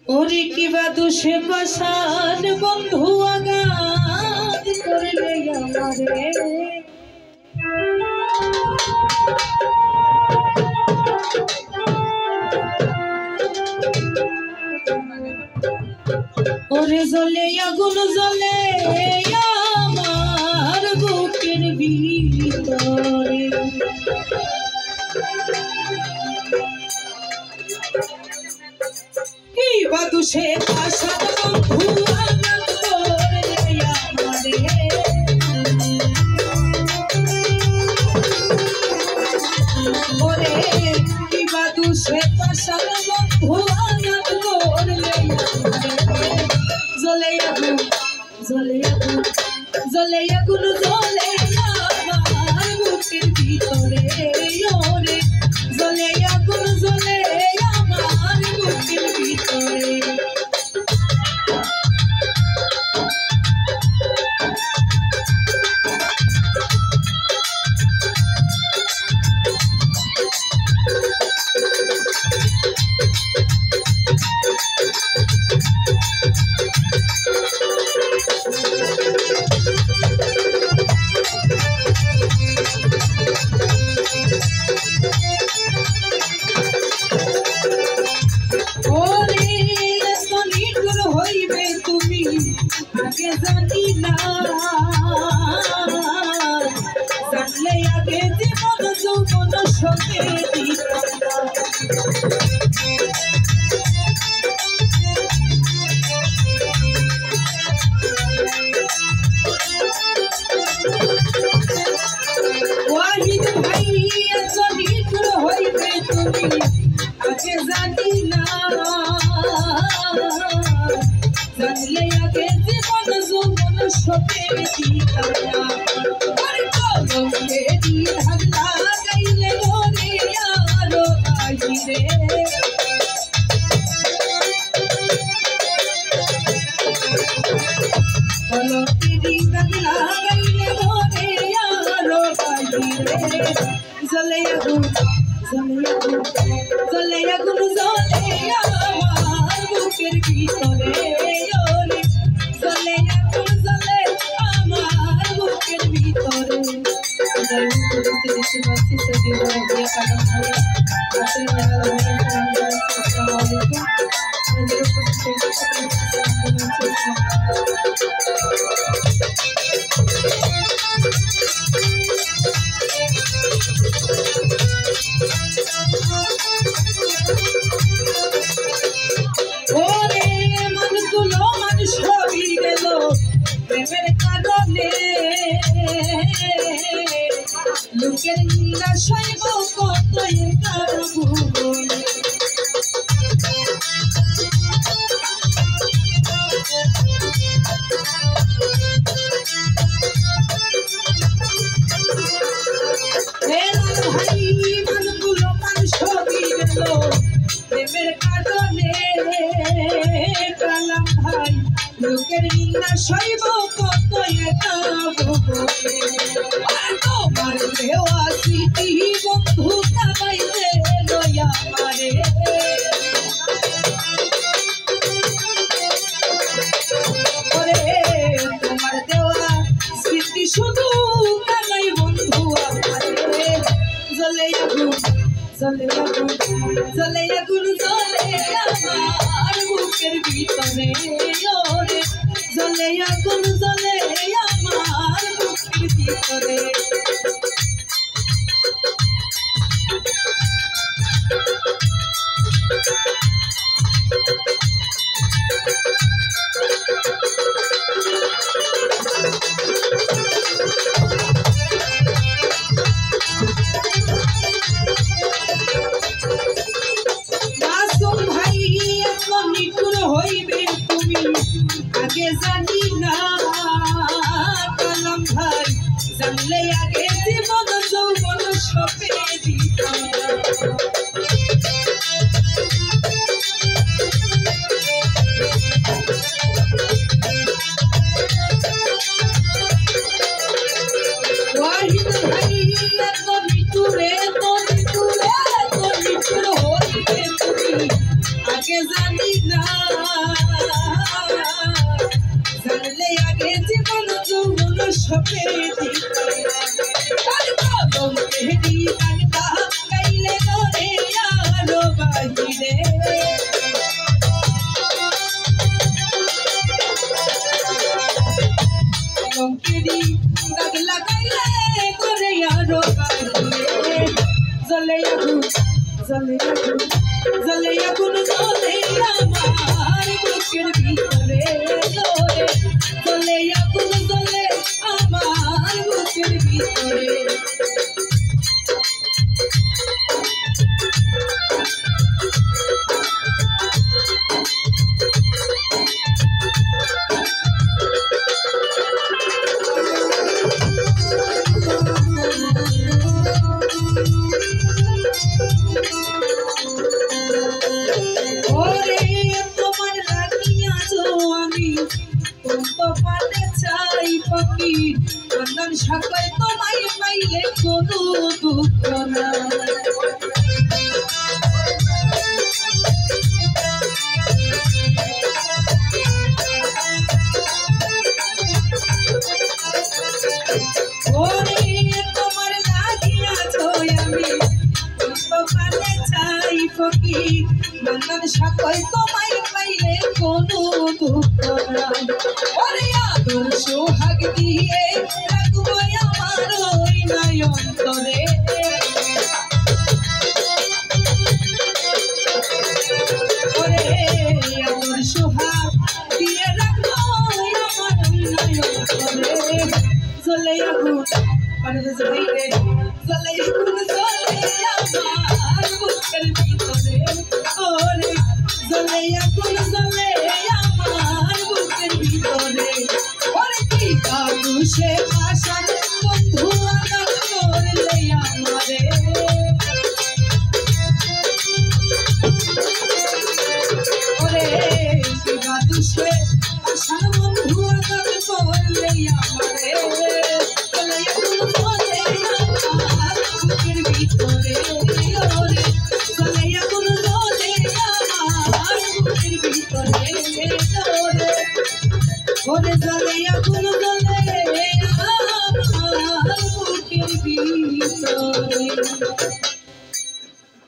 ওরে কিবা দোষে পাশান বন্ধু আঘাত করলে আমারে ওরে জ্বলে আগুন জ্বলে আমার বুকের ভিতরে কিবা দোষে পাশান বন্ধু আঘাত করলে আমারে ওরে কিবা দোষে পাশান বন্ধু আঘাত করলে জ্বলে আগুন জ্বলে আগুন জ্বলে আগুন জ্বলে আমার বুকের ভিতরে ওরে জ্বলে আগুন জ্বলে আমার বুকের ভিতরে আগে জানি না জানলে আগে জীবন যৌবন সঙ্গে ওয়াহিদ ভাই জানি হইবে তুমি আগে জানি না জানলে আগে জীবন যৌবন সপে দিতানা আর কলমে দি ঢাকলা গাইলে ওরে আরো আইরে কলমে দি ঢাকলা গাইলে ওরে আরো আইরে জ্বলে আগুন জ্বলে আগুন জ্বলে আগুন জ্বলে আমার বুকের ভিতরে ওরে জ্বলে আগুন জ্বলে আমার বুকের ভিতরে ওরে মানুষগুলো মানুষ হবি গেল প্রেমের কারণে লোকের নিরা সইব কত কারবু ভাই মানুষগুলো মানুষ হবি গেল প্রেমের কারণে কালাম ভাই লোকের নিন্দা সইব কত তোমার দেওয়া স্মৃতি বন্ধু কামাইতে লয়া মারে ওরে তোমার দেওয়া স্মৃতি শুধু কামাই বন্ধু আমারে জ্বলে আগুন জ্বলে আগুন জ্বলে আগুন জ্বলে আমার বুকের ভিতরে ওরে জ্বলে আগুন জ্বলে আমার বুকের ভিতরে হইবে তুমি আগে জানি না কালাম ভাই জানলে আগে জীবন যৌবন সপে দিতাম ওয়াহিদ ভাই ভিতরে আর কলঙ্কেরই গানটা গাইলে তোরে আরো বাহিরে কলঙ্কেরই দাগ লাগাইলে তোরে আরো বাহিরে জ্বলে আগুন জ্বলে আগুন জ্বলে আগুন জ্বলে আমার বুকের ভিতরে জ্বলে আগুন জ্বলে আমার বুকের ভিতরে চন্দন সকল তোমায় পাইলে কোনো দুঃখ না তোমার লাগিয়াছো আমি তোমারে চাই ফকির চন্দন সকল তোমায় পাইলে কোনো দুঃখ না ওরে আদর সোহাগ দিয়ে রাখবো আমার ওই নয়ন্তরে ওরে আদর সোহাগ দিয়ে রাখবো আমার ওই নয়ন্তরে জ্বলে আগুন পারে যাইরে জ্বলে আগুন জ্বলে আমার বুকের ভিতরে ওরে জ্বলে আগুন জ্বলে আমার বুকের ভিতরে ওরে কি কাকুশে আশার বন্ধু আঘাত করলে আমারে ওরে কি কাকুশে আশার বন্ধু আঘাত করলে আমারে জ্বলে আগুন জ্বলে আমার বুকের ভিতরে ওরে জ্বলে আগুন জ্বলে আমার বুকের ভিতরে ওরে জ্বলে